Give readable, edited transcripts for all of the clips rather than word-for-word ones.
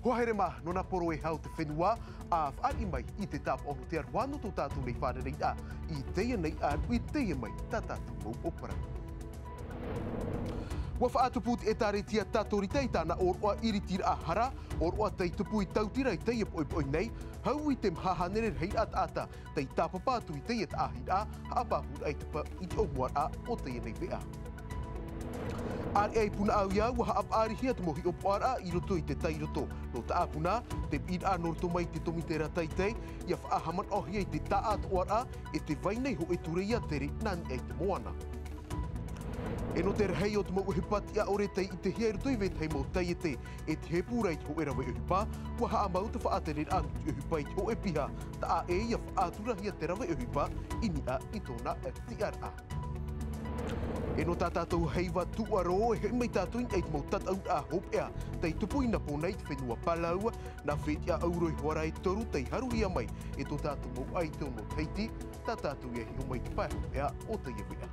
Hoahere mā, nona poro e hau te whenua, a whaari mai I te tap ono te arwano tō tātou nei whāre nei a, I teia nei a, I teia mai, tā tātou mau opera. Wa whaatupu te etaretia tātori tei tāna oroa iritira a hara, oroa tei tupu I tautira I teia poi nei, hau I te mhahanere hei ata, tei tāpapātu I teia ta ahira, haapahura I te pa I te omuara o teia nei vea. Ari ai puna au ia, wa haapari hia te mohi opoara I roto I te tairoto. No ta apuna, te ira norto mai te tomitera taitei, ia whaahaman ohi ai te taat oara, e te vainei ho e tureia tere nani ai te moana. E no te rehei o te mau hipati a ore tei I te hia roto I vei mau taiete, e te he pūrei te ho e rawe uhipa, wa haamau te whaatere anu te uhipa I te ho e piha, ta a e ia whaatura hia te rawe uhipa, inia I tōna e tiara. E no tā tātou heiwa tuaro e hei mai tātou I te mau tatau a hop ea, tei tupuina po nei te whenua palaua, na wheti a auroi hoara e toru tei haruhia mai, e tō tātou mau ai te ono teiti, tā tātou e hio mai te pai hop ea o te iwea.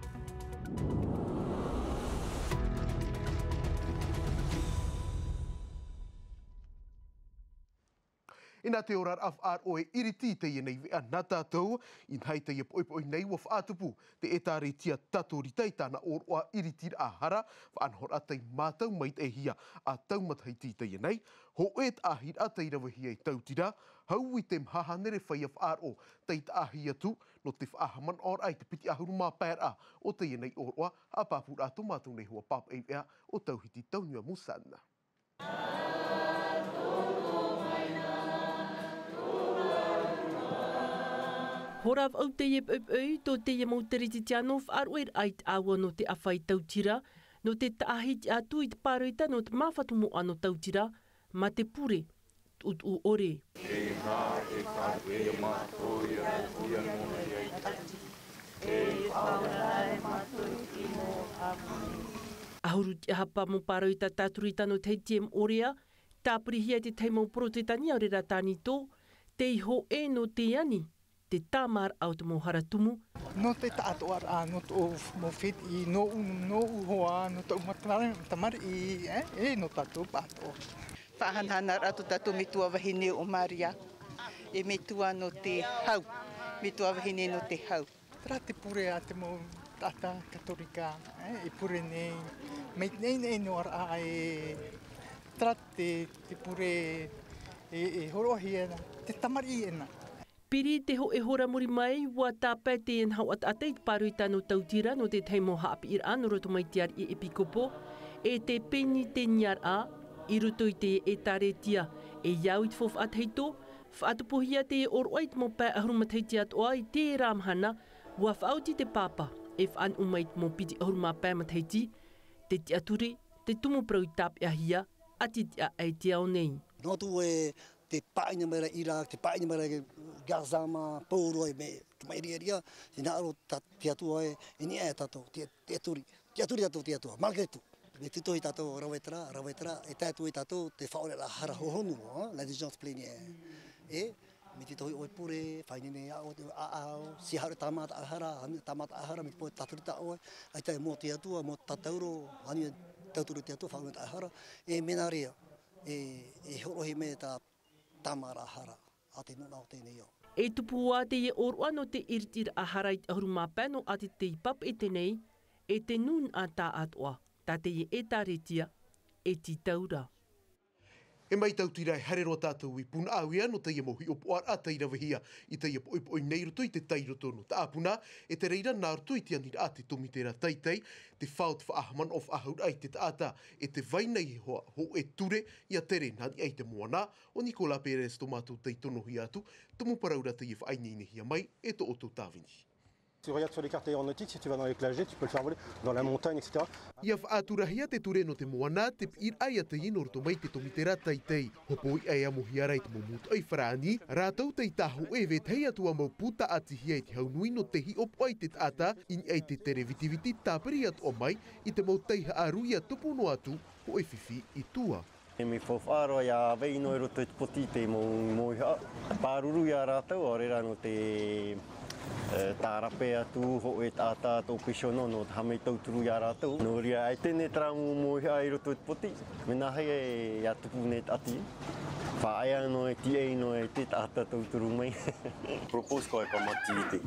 E nā te orar ar o e iriti te nei vea nā tātou, I nhai te poi nei wa whaatupu, te etare tia tatori tei tāna oroa iritira a hara, whaanhora tei mātau mai te hia a taumatai ti te nei, ho e ahir a te rawa hia I tautira, hau I te mhahanere whaia whaaro tei ta ahia tu, no te whaahaman or ai te piti ahuru mā pēra o te nei oroa, a pāpura atu mātou nei hua pāp e vea o tauhiti taunua musana. Horav au te iep tō te ia mau teriti tiano whaaroer ai te awa no te awhai tautira, no te taahiti atu I te pāroita no te mawhatu mo ano tautira, ma te pure, utu ore. Ahuru te hapa mo pāroita tāturita no te tiem orea, tāpuri hia te teimau protitani au rera tāni tō, te iho e no te ani. Te tāmar au te mohara tumu. No te tātoar a no tō mowhiti, no uhoa, no tō matamari I no tātou pāto. Whahanhana ratu tātou mitua wahine o Maria. E mitua no te hau. Mitua wahine no te hau. Tera te pure a te mo tata katorika, E pure nei. Mei nei no ara e tera te pure e horohi ena, te tamari ena. Piri te ho e hora muri mai, wa tāpai te en hau at atei paruita no tautira no te teimo haapi ira no roto mai tiar I epikopo, e te peni te niar a, I roto I te e taretia, e iau I te fof atheito, whaatupohia te e oroa I te mo pai ahurumateiti atoa I te ramhana, wa whaauti te papa, e whaan umai te mo piti ahurumapai mateiti, te te aturi, te tumu prau I tāpi ahia, ati te a ai te au nei. Notu e te paina mera Iraq, te paina mera Gazama, Pauroi, te mairia, te nāro te atua e ni e tato, te aturi tato te atua, malketu. Me tito I tato rawetara, e tātu I tato te whaore la hara hohonu, la diligence plénière. E, me tito I oipure, whainene ao, si haure tamata ahara, me te poe taturita oe, ai tai mo te atua, mo tatauro, hani tauturu te atua, whaure ahara, e menarea, e horohi me ta tamara hara, a te nuna o tēnei au. E tupu a te e oroa no te iritira a harai ahuru māpano a te pap e tenei, e te nun a tā atoa, tā te e tāretia, e ti taura. E mai tautirai harero tātou I puna au ia no te ia mohi opoar a teira wahia I te ia poi nei roto I te tairoto no ta apuna e te reira nā roto I te anira a te tomitera taitei te whaot whaahaman of ahur ai te taata e te vainei hoa ho e ture ia tere nani ai te moana o Nicola Perez tomātou tei tonohi atu tumu paraura te ia whaineinehia mai e to oto tāwini. Si tu regardes sur les cartes aéronautiques, si tu vas dans les plagés, tu peux le faire voler dans la montagne, etc. Ia whaaturahia te ture no te moana, te ir ai a te ino roto mai te tomitera taitei. Hopoi ai amohi arai te momut ai wharaani, rātou tei taho e ve tei atua mau puta atihia I te haunui no te hi opo ai te tata, in ai te tere vitiviti tāpiri atu o mai, I te mau teiha aruia tupu no atu, ho e whiwhi I tua. E mi whawharo ia vei no e roto I te poti te mo pāruru ia rātou, o rera no te tārape atu ho e tātā tō pishono no te hamei tauturu ia rātou. No ria ai tēne tramu mo ai roto I te poti, mena hei e atupu ne ati. whaea no e tie no e te tata tauturu mai. Propose ko e pamati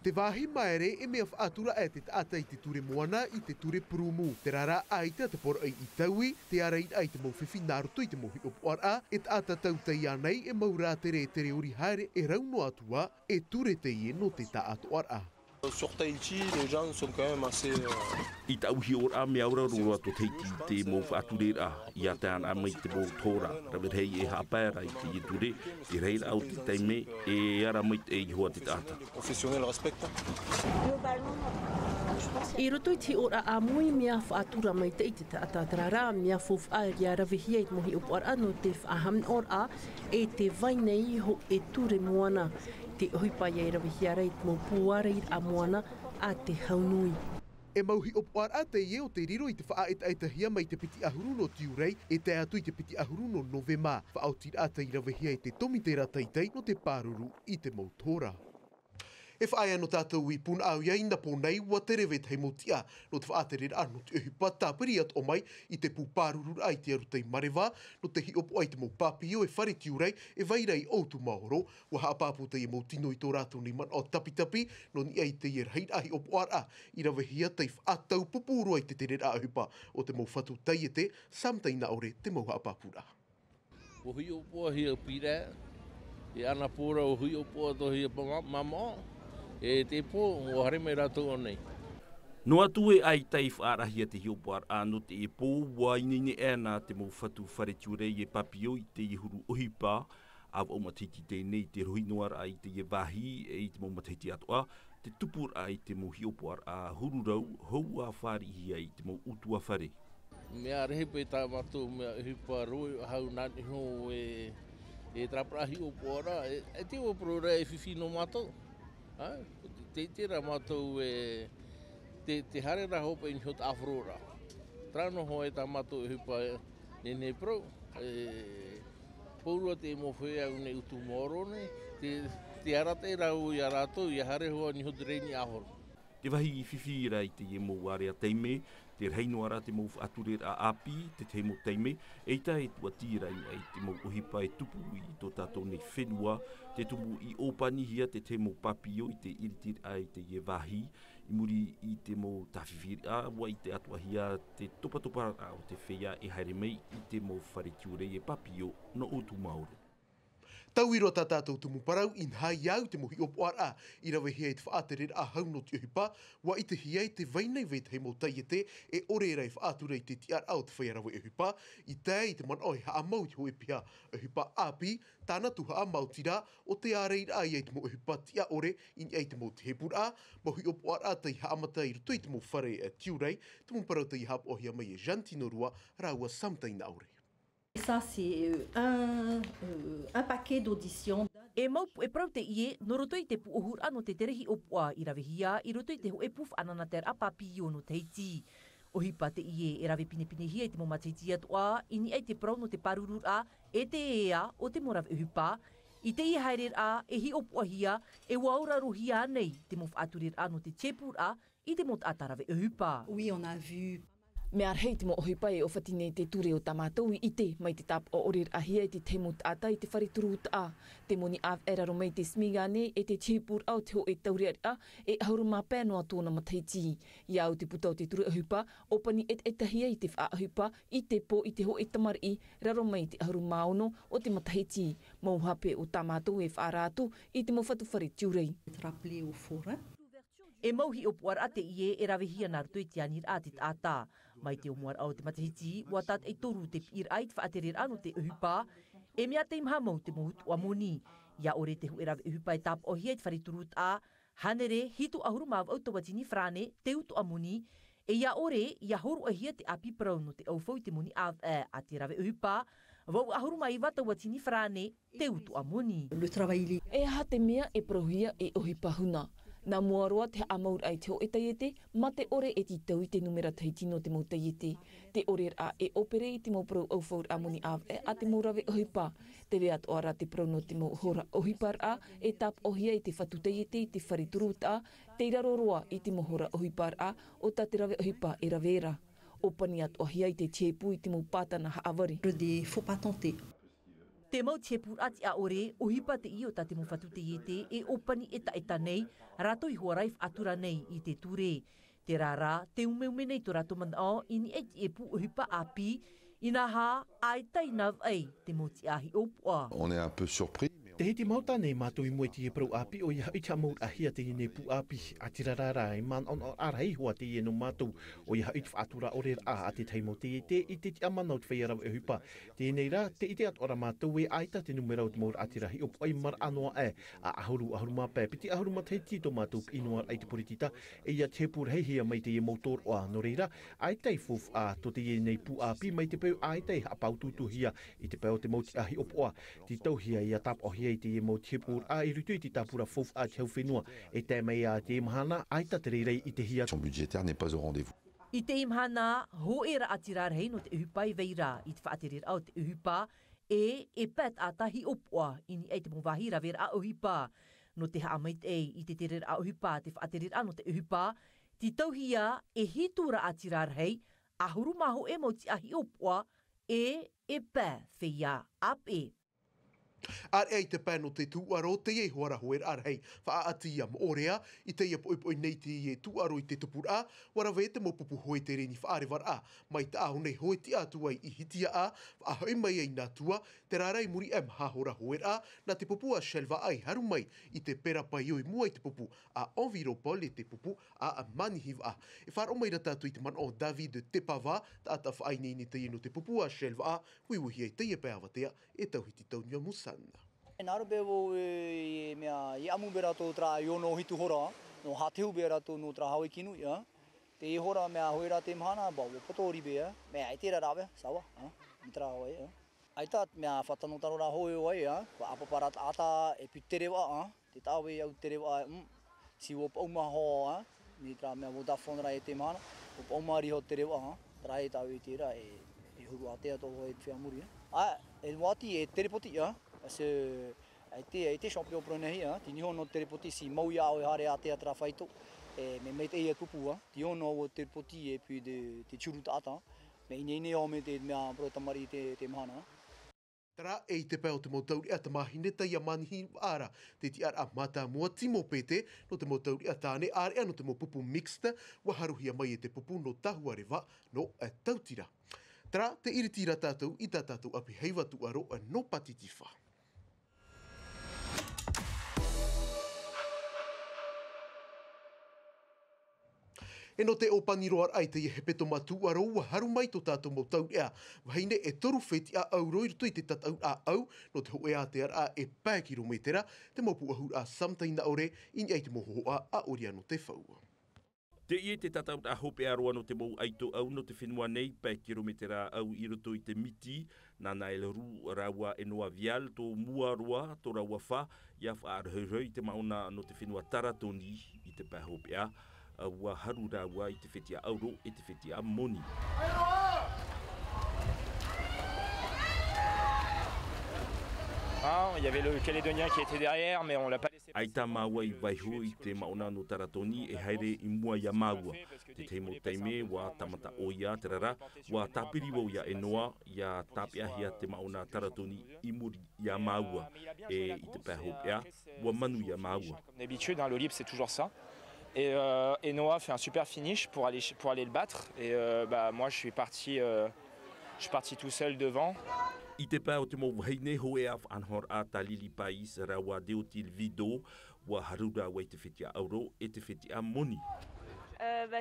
Te wahi maere e mea whaatura e te tata I te ture moana I te ture prumu. Te rara ai te pora ai I taui, te ara ai te mau whiwhi naruto I te mohi opoara, e tata tautai anei e maura tere ori haere e rauno atua e ture te ie no te ta atoara. Sur Tahiti, les gens sont quand même assez... I tauhi ora me aura rua to teiti te mo whaaturera I a te ana mai te mo tora. Rawirhei e hapera I te ture, I reira au te teime e ara mai te ihua te tata. Professionnels respectent. I roto I te ora a mui mea whaatura mai te iti tata rara mea whowha I a rawihia I te mohi opoara no te whaham ora e te vainei ho e ture moana. Te ohipa I rawihia rei te mo puara I a moana a te haunui. E mauhi opoara te ie o te riro I te whaaetahia mai te piti ahuru no tiurai e te atu I te piti ahuru no novema. Whaautir ata I rawihia I te tomitera teitei no te pāruru I te mautora. E whaia no tātou I pun au iai na pōnei ua te rewe hei motia no te whaatere anu te uhipa tāpiri at o mai I te pūpāruru ai te arutei marewa no te hi opo ai te mau pāpio e whare tiurai e vairei o tu maoro ua haapāpo te I mau tino I tō rātou ni man o tapitapi no ni ai te ier heit ahi opo ara I rawehia te whaatau pupuru ai te tere ahupa o te mau whatu taiete samtai na ore te mau haapāpura. O hui opo hia pira e ana pōra o hui opo to hia mama. E te pō, o hare mai rātou anei. No atu e ai tai whaarahia te hiopoar anu te e pō wa inini e nā te mau whatu whare tiurei e papio I te ihuru ohipa av o matiti tēnei te rohi noara ai te e wahi e I te mau matiti atoa te tupur ai te mau hiopoar a hururau hou a whārihia I te mau utua whare. Mea rehe pe tā matou mea ohipa roi hau nani ho e traprahi opoara e te oporo e whiwhi no matou. Te tera matou te harera hopa I hot afrora. Trano ho e tā matou e hupa nene pro. Pourua te mo whea une utu moro ne. Te arate rau I a rātou I a hare hoa ni hot reini ahoro. Te wahi I whiwhira I te e mo warea teime, te reinoara te mo whaaturera a api, te te mo teime, e ta e tua tira ai te mo ohipa e tupu I tō tātou nei whenua, te tupu I opanihia te mo papio I te iritir ai te e wahi, I muri I te mo tawhiwhira, wa I te atuahia te topa o te whea e haere mei I te mo whare tiurei e papio no o tu maoro. Tauiro tā tātou tumu parau in hai au te mohi opoara I rawehia I te whaatere a hau no te uhipa, wa I te hiai te vainei veit hei mo taiete e ore rei whaatura I te tiar au te whaiarawe uhipa, I te man oi haa mau I hoe pia uhipa api, tāna tu haa mau tira o te areir ai te mo uhipa tia ore in ai te mo te hepura, mohi opoara te haa amata I ruto I te mo whare e tiurai, te mo parau te hap ohia mai e jantino rua, raua samtai na ore. Ça, c'est un paquet d'auditions. E mau e prau te ie, no roto I te puohur ano te terehi opua I rawehia, I roto I te ho e puf anana te apapio no teiti. O hipa te ie e rawe pine hia I te mo matiti atua, ini ai te prau no te parurur a, e te ea o te morawe uhipa, I te I hairer a, e hi opua hia, e waura rohia nei, te mo whaaturir ano te tepur a, I te mot atarawe uhipa. Oui, on a vu. Me arhei te mo ohipai o whatine te ture o tamātou I te mai te tap o orir ahia I te temo tātai te wharituru ta. Te moni av era ro mai te smigane e te tēpur au te ho e tauriaria e ahuru mā pēnoa tōna mataiti. I au te putau te ture ohipa, opani tahia I te wha ohipa, I te po I te ho e tamari, raro mai te ahuru maono o te mataiti. Mau hape o tamātou e whaarātu I te mo whatu whare tiurei. Rappelé au forum. E mauhi o puar ate ie e rawehia nā ruto I te anir a te tātā. Mai te omuar au te matahiti, ua tat e toru te pir ai te whaaterer anu te uhipa, e mea te imhamau te mohut o amoni. Ia ore te hu e rawe uhipa e tap o hia te whariturut a, hanere hitu ahuru maw au tawatini frane, te utu amoni, e ia ore, ia horu a hia te api prau no te aufau te moni a te rawe uhipa, vau ahuru mai wata watini frane, te utu amoni. E ha te mea e prohia e ohipa huna. Nā muaroa te amaur ai te o e taiete, ma te ore e titau I te numera taitino te mau taiete. Te ore a e opere I te mau prau aufaur amoni ave a te mau rawe ohipa. Te rea toara te prau no te mau hora ohipar a e tap ohia I te whatu taiete I te wharituru ta, te iraroroa I te mau hora ohipar a o ta te rawe ohipa e rawera. opani at ohia I te tiepu I te mau pātana haawari. Il faut pas tenter. Te mau te purati a ore, o hipa te io ta te mawhatu te iete, e opani eta nei, rato I huaraif atura nei I te ture. Te rara, te umeume nei to rato manao, ini e pu o hipa api, ina ha, ai tai nav ai, te moti ahi opua. On est un peu surpris. Te hiti mauta nei mātou I moe te prau api o ia ita maut ahia te ne pu api a tira rara I man on arhei hoa te no mātou o ia ita whaatura ore a te teimo te I te amanau te whaiarau e hupa. Te nei rā, te ite at ora mātou e aita te numerau te maur atirahi o pai mar anoa e a ahuru mapē. Piti ahuru matei tito mātou inoa ai te poritita e ia te pur heihia mai te motor o a no reira. Aita I fof a to te nei pu api mai te peu aita I hapaututuhia I te peu te mauti ahi opoa. Ti tauhia ia tap ohia I te mo tipur a I rutu I te tapura fof a te whenua e te mei a te mahana aita te reirei I te hia. Son budgétaire n'est pas au rendez-vous. I te imhana, ho era atirar hei no te uhupai veira I te whaaterir au te uhupa e pet a tahi opua ini ei te mowahira vera a uhupa. No te haamait I te terir a uhupa te whaaterir ano te uhupa, ti tauhia e hitura atirar hei a hurumaho e mo ti ahi opua e pē whia ape. Ar ei te pēno te tuaro te e hoara hoer ar hei whaati am orea I te ia poipoi nei te e tuaro I te tupura wara ve te mopupu hoe te reni whaarewar a mai ta ahu nei hoe ti atua I hitia a ahoi mai ei nā tua te rārei muri em hahora hoer a na te pupua shelva ai haru mai I te pera pai oi mua I te pupu a enviropol e te pupu a manihiv a e wharo mai rata tu I te man o David Tepava ta ata whaini ni te ino te pupua shelva a huiwuhi e te ia peawatea e tauhiti taunia musa. Nāra bewo e mea I amu bera tō tra I ono hitu hora, no hatehu bera tō no tra haui kinu ia. Te hora mea hoera te mahana, ba o potori bea, mea I tera rawe, sawa, I tra haui ia. Aita mea whatano taro ra hoi oai ia, ko apaparat ata e puterewa, te tāwe au terewa, si o pauma hoa, ni tra mea Vodafone ra e te mahana, o pauma riho terewa, tra e tāwe tera e huru atea tō hoi te whiamuri. E wati e terepoti ia, se ai te champion pronehi ti ni hono terepoti si mau ia o hare atea tra faito e me mete ia kupua ti hono o terepoti e pi de te churu tata me nei o me te mea pro tamari te mahana Tra e te peo te motauri a te mahine ta ia manihi ara te ti ar a mata mua timo pete no te motauri a tāne are ano te mo pupu mixta wa haruhia mai e te pupu no tahuarewa no a tautira. Tra te iritira tātou I tā tātou api heiwa tuaro a no patitifa. E no te opaniroar ai te hepeto matu aro wa haru mai to tātou mo tau ea. Wahine e toru wheti a auro I ruto I te tatau a au no te hoe a te ara e pāe kilometera te mopu ahur a samtaina ore ini ai te moho a oria no te whaua. Te ie te tatau a hope aroa no te mou aito au no te whenua nei pāe kilometera au I ruto I te miti na naele ru rawa e noa vial to mua roa to rawa wha ia wha arheureu te mauna no te whenua taratoni I te pāe hope a wa haru rawa I te whetia auro e te whetia moni. Il y avait le Calédonien qui était derrière, mais on l'a pas laissé. Aita maua I waiho I te mauna no taratoni e haere I mua ia maua. Te teimo teime wa tamata o ia te rara, wa tapiriwo ia e noa, ia tapiahia te mauna taratoni I muri ia maua. E I te pēhopea, wa manu ia maua. Comme d'habitude, le libre c'est toujours ça. Et Noah fait un super finish pour aller le battre. Et moi je suis parti tout seul devant. I te pēo te mou heine hoe af anhor a talili pais rawa deotil vido wa harura wa I te whetia auro e te whetia moni.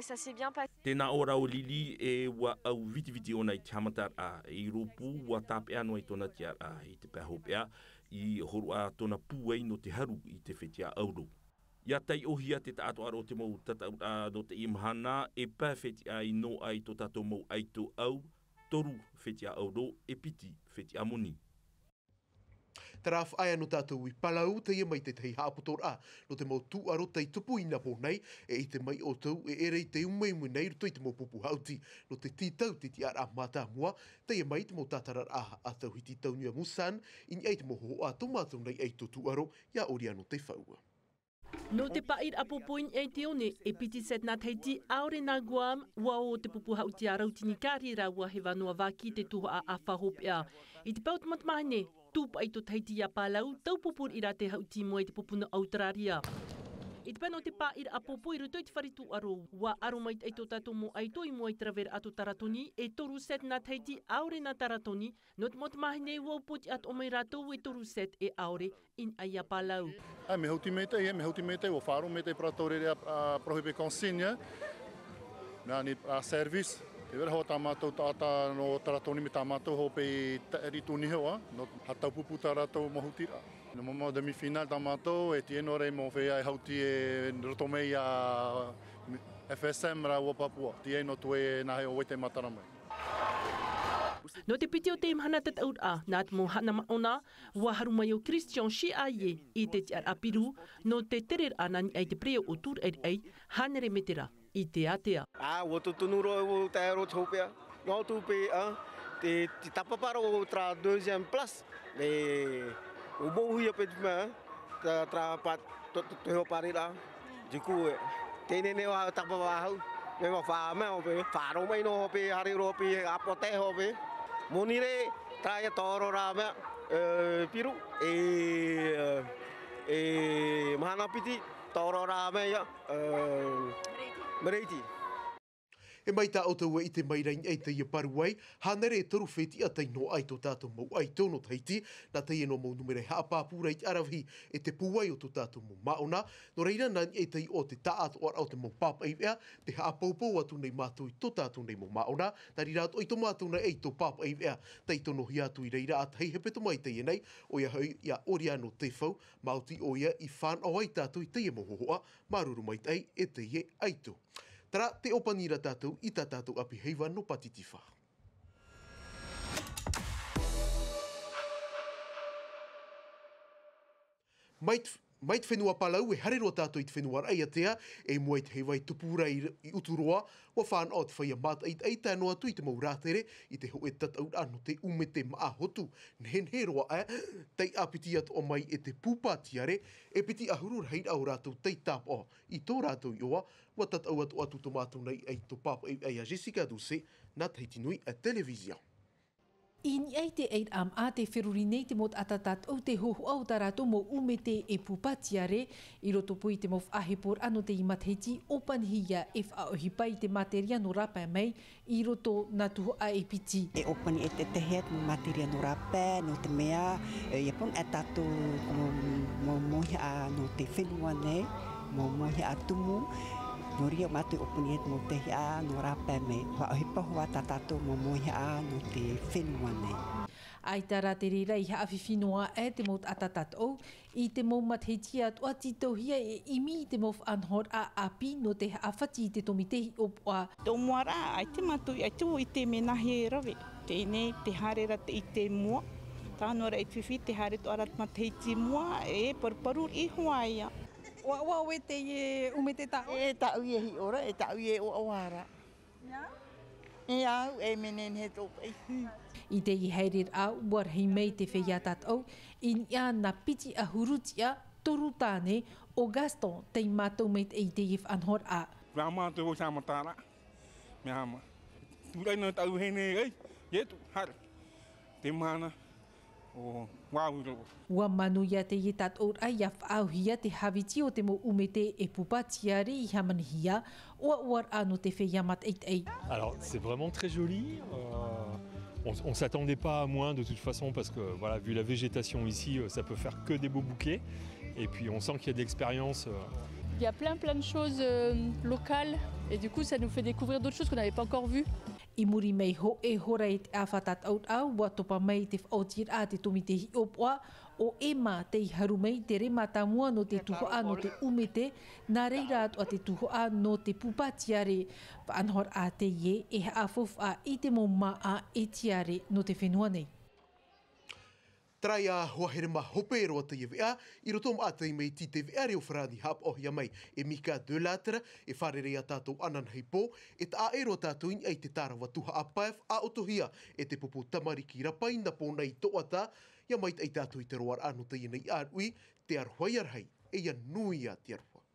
Ça s'est bien passé. Tēnā ora o lili e wa au viti ona I te hamatar a I rupu wa tāpea no I tona tiar a I te pēhopea I horu a tona puei no te haru I te whetia auro. Ia tai ohia te tātou aro te mou tatau a no te imhana e pā whetia I no ai to tātou mou aito au toru whetia auro e piti whetia moni. Tara whaia no tātou I palau te ia mai te tei hāputor a no te mau tu aro tei tupu I napo nei e I te mai o tau e ere I te umei mui nei ruto I te mau pupu hauti no te titau te ti ara mata mua te ia mai te mau tātarar a tau hiti tau nia musan ini ai te mau ho a tomātou nei ei to tu aro ia ori ano te whaua. No te pair apopoin e te one, e piti set nā teiti aore nā Guam, ua o te pupu hau te arautini kāri raua he wanoa waki te tuho a awhahopea. I te paut matmahine, tūpa i to teiti a pālau, tau pupur i rā te hau timo e te pupuna Australia. I te pano te pā i apopo i ruto i te wharitu aro, wa aro mai i tō tātou mo aito i mo i traver ato taratoni, e toru set nā teiti aore nā taratoni, no te matmahine ua upoti at o mai rātou e toru set e aore in ai a pālau. Me hauti mete, o whāro mete para tōrere a prohibe consigna, nā ni a service, te vera hoa tā mātou tātā no taratoni me tā mātou ho pe ritu ni hoa, no hatau pupu tā rātou mahutira. No mama demi-final tā mātou, e tieno rei mo whea e hauti e roto mei a FSM ra ua Papua, tieno tue nahe o wete mataramai. No te piti o te imhana tat aur a, nā te mohana maona, wa harumai o Christian si aie i te tiar apiru, no te terer anani ai te preo o tur ai, hanere metera i te atea. Ua tutunuro o te aero te hopea, no tupe te tapaparo o tra deuxième place, o mohui a pe tima, tra pat te hoparira, jiku tēne ne wa tapapahau, me wa wha mea hope, whāro mai no hope, hariro hope, apote hope, monire, tra ia tōro rā mea, piru, mahana piti, tōro rā mea, Mereiti. E mai tā otaua i te mairain ei te ia paruai, hanere e toru wheti a tei no ai tō tātou mau ai tōno teiti, nā tei no mau numere haapāpūra i te arawhi e te puai o tō tātou mau maona, no reira nani e tei o te tāato o te mau pāpaivea, te haapaupau atu nei mātou i tō tātou nei mau maona, nari rātu i tō mātou nei ei tō pāpaivea, tei tono hi atu i reira at hei hepeto mai tei nei, o ia hau ia ori ano te whau, mauti o ia i whānau ai tātou i teie mohohoa, maruru mai tei e teie aitu. Tara, te opanira tātou i tā tātou api heiwa no patitiwha. Mait whenua palau e harero tātou i te whenua ai atea, e mua i te heiwa i tupurai i uturoa, wa whāna o te whaia mata i te eita no atu i te mau rātere, i te ho e tatau ano te umete maa hotu, nhen he roa tei apiti atu o mai e te pūpātiare, e piti ahurur heira au rātou tei tāpa o, i tō rātou i oa, wa tatau atu tomātou nei ei tō pāpa ei a Jessica Duse, nā teiti nui a televizia. Ini ai te eit am a te whiruri nei te mot atatat au te hohu au tarato mo umete e pupatiare i roto pui te mof ahepor ano te imatheiti opanhia e whaohi pai te materia no rapa mai i roto na tuho a e piti. E opani e te tehet materia no rapa no te mea e pong atato mo mohi a no te whenua nei, mo mohi a tumu. No ria matu opani e mo te hea no rapa me, whaohipa hoa tatato mo mohi a no te whenua nei. Ai tara te rira i haawhiwhinoa e te mot atatat au, i te mo matheiti atua titohia e imi te mof anhor a api no te hawhati i te tomitehi opua. Tō moara, ai te matu, ai tu i te menahi e rawe. Tēnei te harera te i te mua. Tānora e tuwhi te hare to arat matheiti mua e parparu i hoa ia. Wa we te umete tau? E tau i hi ora, e tau i o awara. E au e menen he tōpai. I te i heirir au, war hei mei te whiatat au, in ia na piti a hurutia toru tāne o Gaston te mātou meit e te if anhor a. Mea mātou o samatara, mea ma. Tūrai no tau hene ei, ietu, hara, te mana. Ua manu ia te ietat or ai a whaauhia te hawiti o te mo umete e pupatiare i hamanihia o uar ano te wheiamat ei. Alors c'est vraiment très joli. On s'attendait pas à moins de toute façon parce que voilà, vu la végétation ici, ça peut faire que des beaux bouquets. Et puis on sent qu'il y a de l'expérience. Il y a plein de choses locales et du coup ça nous fait découvrir d'autres choses qu'on n'avait pas encore vues. I muri mei ho e hora i te awhatat aut au, wa topa mai te whaotir a te tomitehi opua, o ema te haru mei te rematamua no te tuhoa no te umete, nā reira atu a te tuhoa no te pupatiare, pa anhor a te ie e haafof a i te mo mā'a e tiare no te whenua nei. Trai a hoahere ma hope roa te iwea, i roto ma atei mei ti te wea reo wharani hap ohia mai e Mika de Latre, e wharere a tātou anan hei pō, e ta aero tātou in ei te tārawa tuha apaef a otohia, e te popo tamariki rapai na pōna i toata, ia mai ei tātou i te roar anu te inei arui, te arhuai arhei. e ia nui a te arua.